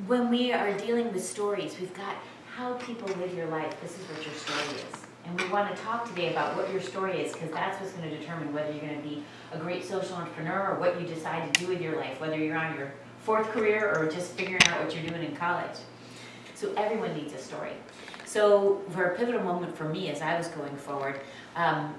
when we are dealing with stories, we've got how people live your life. This is what your story is. And we want to talk today about what your story is, because that's what's going to determine whether you're going to be a great social entrepreneur or what you decide to do with your life, whether you're on your fourth career or just figuring out what you're doing in college. So everyone needs a story. So for a pivotal moment for me as I was going forward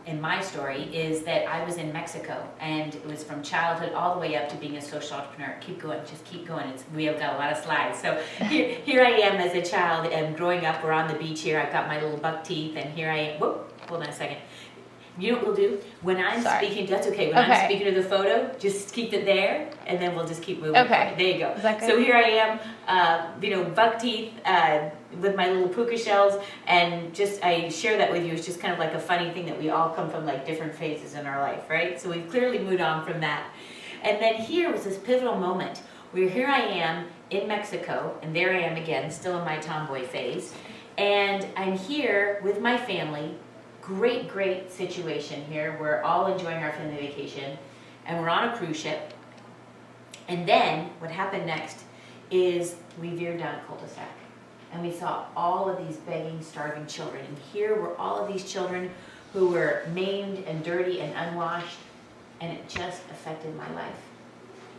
in my story is that I was in Mexico, and it was from childhood all the way up to being a social entrepreneur. Keep going, just keep going. We have got a lot of slides. So here I am as a child and growing up. We're on the beach here. I've got my little buck teeth, and here I am. Whoop, hold on a second. You know what we'll do? When I'm speaking, that's okay. When I'm speaking to the photo, just keep it there, and then we'll just keep moving. Okay. There you go. So here I am, buck teeth with my little puka shells, and I share that with you. It's just kind of like a funny thing that we all come from like different phases in our life, right? So we've clearly moved on from that. And then here was this pivotal moment where here I am in Mexico, and there I am again, still in my tomboy phase, and I'm here with my family. Great situation here. We're all enjoying our family vacation, and we're on a cruise ship. And then what happened next is we veered down a cul-de-sac, and we saw all of these begging, starving children. And here were all of these children who were maimed and dirty and unwashed, and it just affected my life.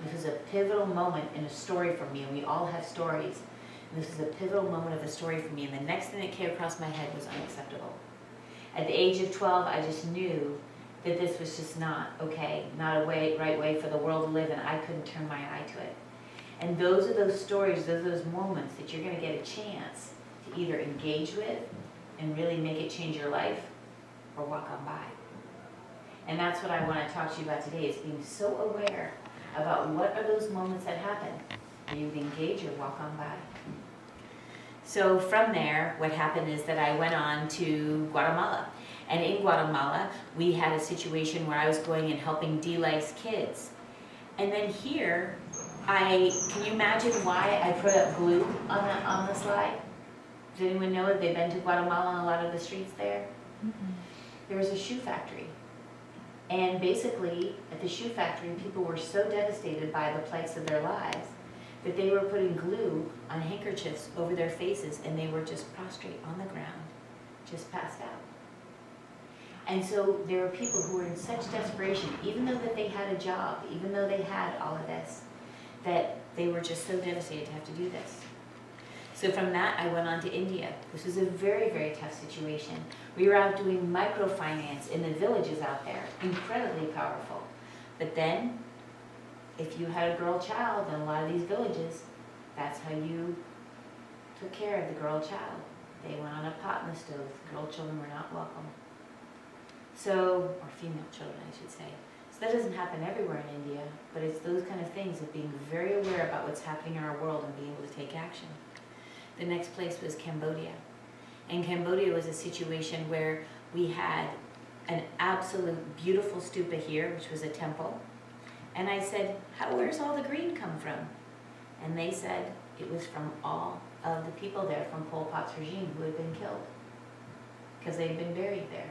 This was a pivotal moment in a story for me, and we all have stories. And this was a pivotal moment of a story for me, and the next thing that came across my head was unacceptable. At the age of 12, I just knew that this was just not okay, not a right way for the world to live, and I couldn't turn my eye to it. And those are those stories, those are those moments that you're going to get a chance to either engage with and really make it change your life, or walk on by. And that's what I want to talk to you about today, is being so aware about what are those moments that happen where you engage or walk on by. So from there, what happened is that I went on to Guatemala. And in Guatemala, we had a situation where I was going and helping de-lice kids. And then here, can you imagine why I put up glue on the slide? Does anyone know if they've been to Guatemala and a lot of the streets there? Mm-hmm. There was a shoe factory. And basically, at the shoe factory, people were so devastated by the plights of their lives that they were putting glue on handkerchiefs over their faces, and they were just prostrate on the ground, just passed out. And so there were people who were in such desperation, even though that they had a job, even though they had all of this, that they were just so devastated to have to do this. So from that, I went on to India. This was a very tough situation. We were out doing microfinance in the villages out there, incredibly powerful. But then, if you had a girl child in a lot of these villages, that's how you took care of the girl child. They went on a pot in the stove. Girl children were not welcome. So, or female children, I should say. So that doesn't happen everywhere in India, but it's those kind of things of being very aware about what's happening in our world and being able to take action. The next place was Cambodia. And Cambodia was a situation where we had an absolute beautiful stupa here, which was a temple. And I said, where's all the green come from? And they said it was from all of the people there from Pol Pot's regime who had been killed, because they'd been buried there.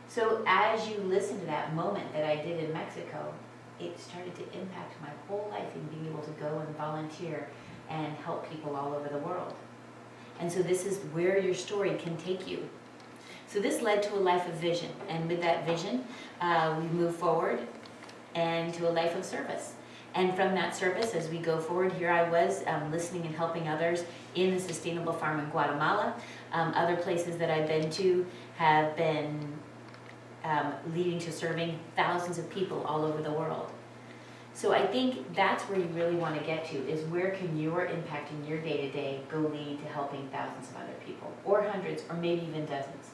So as you listen to that moment that I did in Mexico, it started to impact my whole life in being able to go and volunteer and help people all over the world. And so this is where your story can take you. So this led to a life of vision. And with that vision, we move forward and to a life of service. And from that service, as we go forward, here I was listening and helping others in the sustainable farm in Guatemala. Other places that I've been to have been leading to serving thousands of people all over the world. So I think that's where you really want to get to, is where can your impact in your day-to-day go lead to helping thousands of other people, or hundreds, or maybe even dozens.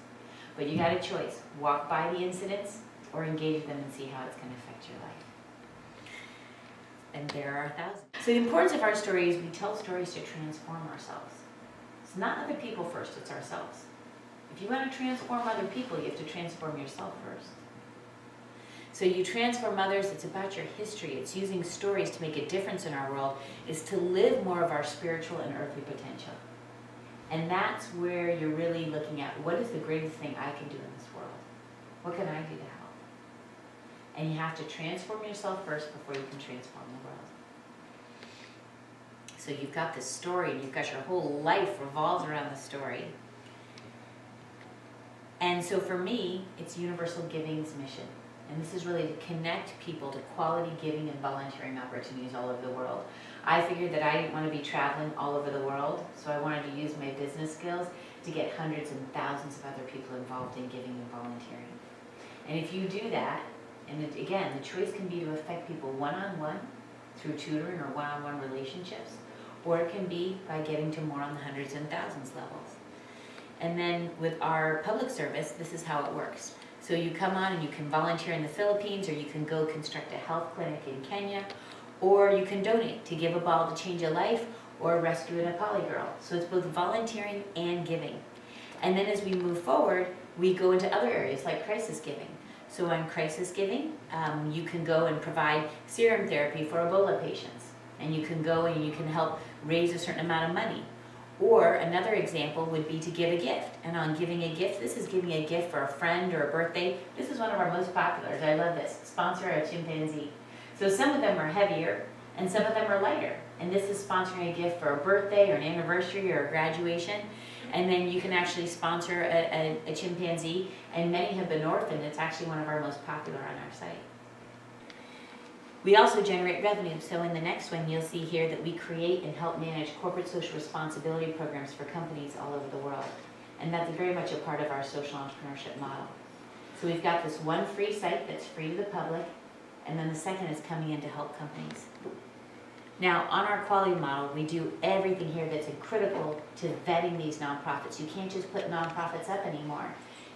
But you got a choice. Walk by the incidents or engage them and see how it's going to affect your life. And there are thousands. So the importance of our stories, we tell stories to transform ourselves. It's not other people first, it's ourselves. If you want to transform other people, you have to transform yourself first. So you transform others, it's about your history. It's using stories to make a difference in our world, is to live more of our spiritual and earthly potential. And that's where you're really looking at, what is the greatest thing I can do in this world? What can I do to help? And you have to transform yourself first before you can transform the world. So you've got this story, and you've got your whole life revolves around the story. And so for me, it's Universal Giving's mission. And this is really to connect people to quality giving and volunteering opportunities all over the world. I figured that I didn't want to be traveling all over the world, so I wanted to use my business skills to get hundreds and thousands of other people involved in giving and volunteering. And if you do that, and again, the choice can be to affect people one-on-one through tutoring or one-on-one relationships, or it can be by getting to more on the hundreds and thousands levels. And then with our public service, this is how it works. So you come on and you can volunteer in the Philippines, or you can go construct a health clinic in Kenya, or you can donate to give a ball to change a life, or rescue a Nepali girl. So it's both volunteering and giving. And then as we move forward, we go into other areas like crisis giving. So on crisis giving, you can go and provide serum therapy for Ebola patients. And you can go and you can help raise a certain amount of money. Or another example would be to give a gift. And on giving a gift, this is giving a gift for a friend or a birthday. This is one of our most populars. I love this. Sponsor a chimpanzee. So some of them are heavier and some of them are lighter. And this is sponsoring a gift for a birthday or an anniversary or a graduation. And then you can actually sponsor a chimpanzee. And many have been orphaned. It's actually one of our most popular on our site. We also generate revenue. So in the next one, you'll see here that we create and help manage corporate social responsibility programs for companies all over the world. And that's very much a part of our social entrepreneurship model. So we've got this one free site that's free to the public, and then the second is coming in to help companies. Now, on our quality model, we do everything here that's critical to vetting these nonprofits. You can't just put nonprofits up anymore.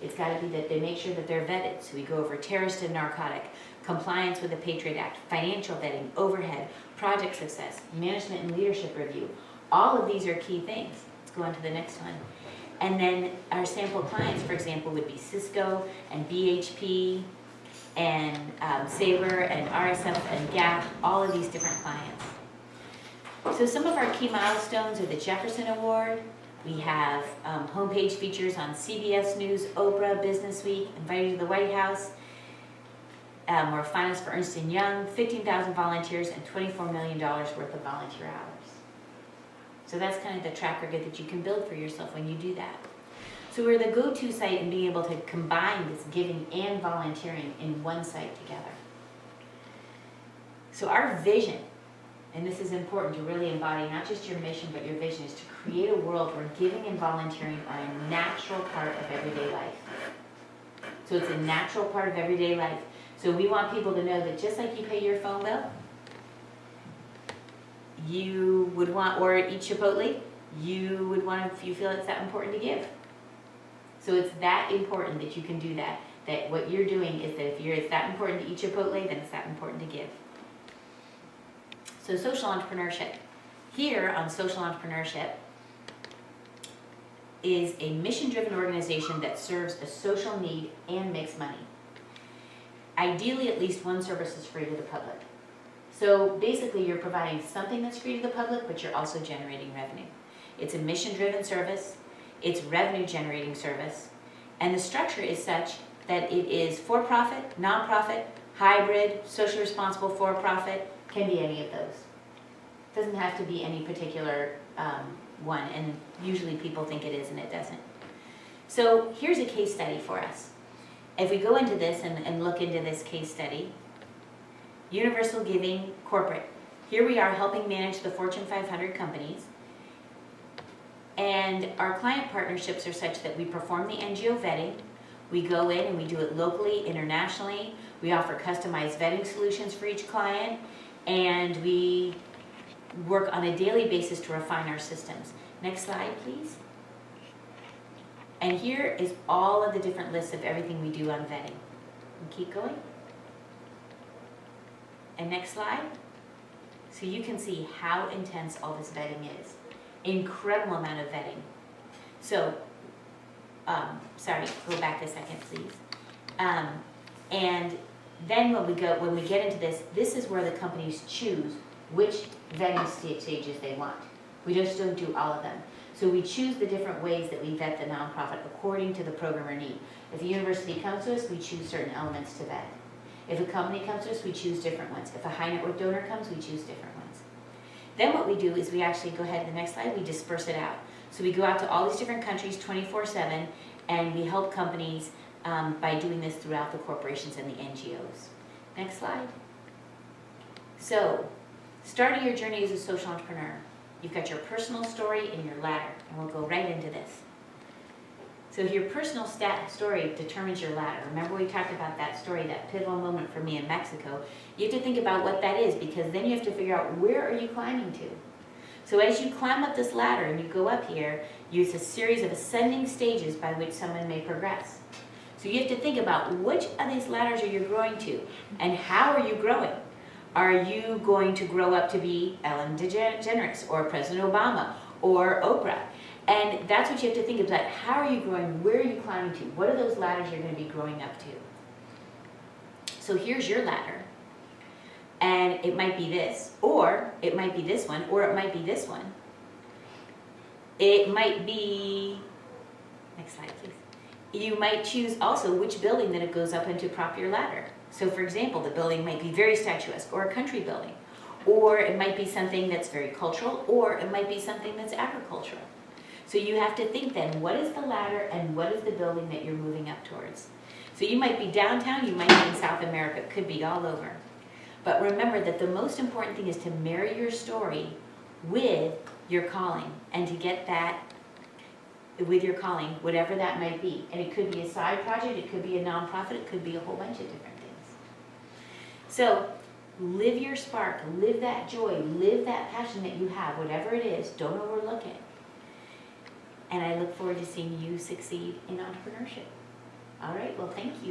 It's got to be that they make sure that they're vetted. So we go over terrorist and narcotic, compliance with the Patriot Act, financial vetting, overhead, project success, management and leadership review. All of these are key things. Let's go on to the next one. And then our sample clients, for example, would be Cisco and BHP and Sabre and RSF and Gap, all of these different clients. So some of our key milestones are the Jefferson Award. We have homepage features on CBS News, Oprah, Business Week, invited to the White House. We're finalists for Ernst & Young, 15,000 volunteers, and $24 million worth of volunteer hours. So that's kind of the track record that you can build for yourself when you do that. So we're the go-to site in being able to combine this giving and volunteering in one site together. So our vision, and this is important to really embody not just your mission but your vision, is to create a world where giving and volunteering are a natural part of everyday life. So it's a natural part of everyday life. So we want people to know that just like you pay your phone bill, you would want, or eat Chipotle, you would want, if you feel it's that important to give. So it's that important that you can do that. That what you're doing is that if it's that important to eat Chipotle, then it's that important to give. So social entrepreneurship. Here on social entrepreneurship is a mission-driven organization that serves a social need and makes money. Ideally, at least one service is free to the public. So basically, you're providing something that's free to the public, but you're also generating revenue. It's a mission-driven service. It's revenue-generating service. And the structure is such that it is for-profit, non-profit, hybrid, socially responsible for-profit, can be any of those. It doesn't have to be any particular one, and usually people think it is and it doesn't. So here's a case study for us. If we go into this and look into this case study, Universal Giving Corporate. Here we are helping manage the Fortune 500 companies. And our client partnerships are such that we perform the NGO vetting. We go in and we do it locally, internationally. We offer customized vetting solutions for each client. And we work on a daily basis to refine our systems. Next slide, please. And here is all of the different lists of everything we do on vetting. And keep going. And next slide. So you can see how intense all this vetting is. Incredible amount of vetting. So, sorry, go back a second, please. And then when we get into this, this is where the companies choose which vetting stages they want. We just don't do all of them. So we choose the different ways that we vet the nonprofit according to the program or need. If a university comes to us, we choose certain elements to vet. If a company comes to us, we choose different ones. If a high net worth donor comes, we choose different ones. Then what we do is we actually go ahead to the next slide, we disperse it out. So we go out to all these different countries 24/7, and we help companies by doing this throughout the corporations and the NGOs. Next slide. So, starting your journey as a social entrepreneur. You've got your personal story and your ladder, and we'll go right into this. So your personal story determines your ladder. Remember we talked about that story, that pivotal moment for me in Mexico. You have to think about what that is, because then you have to figure out where are you climbing to. So as you climb up this ladder and you go up here, use a series of ascending stages by which someone may progress. So you have to think about which of these ladders are you growing to, and how are you growing? Are you going to grow up to be Ellen DeGeneres or President Obama or Oprah? And that's what you have to think about. How are you growing? Where are you climbing to? What are those ladders you're going to be growing up to? So here's your ladder. And it might be this, or it might be this one, or it might be this one. It might be, next slide please. You might choose also which building that it goes up into prop your ladder. So for example, the building might be very statuesque, or a country building. Or it might be something that's very cultural, or it might be something that's agricultural. So you have to think then, what is the ladder and what is the building that you're moving up towards? So you might be downtown, you might be in South America, it could be all over. But remember that the most important thing is to marry your story with your calling, and to get that with your calling, whatever that might be. And it could be a side project, it could be a nonprofit, it could be a whole bunch of different things. So live your spark, live that joy, live that passion that you have, whatever it is, don't overlook it. And I look forward to seeing you succeed in entrepreneurship. All right, well, thank you.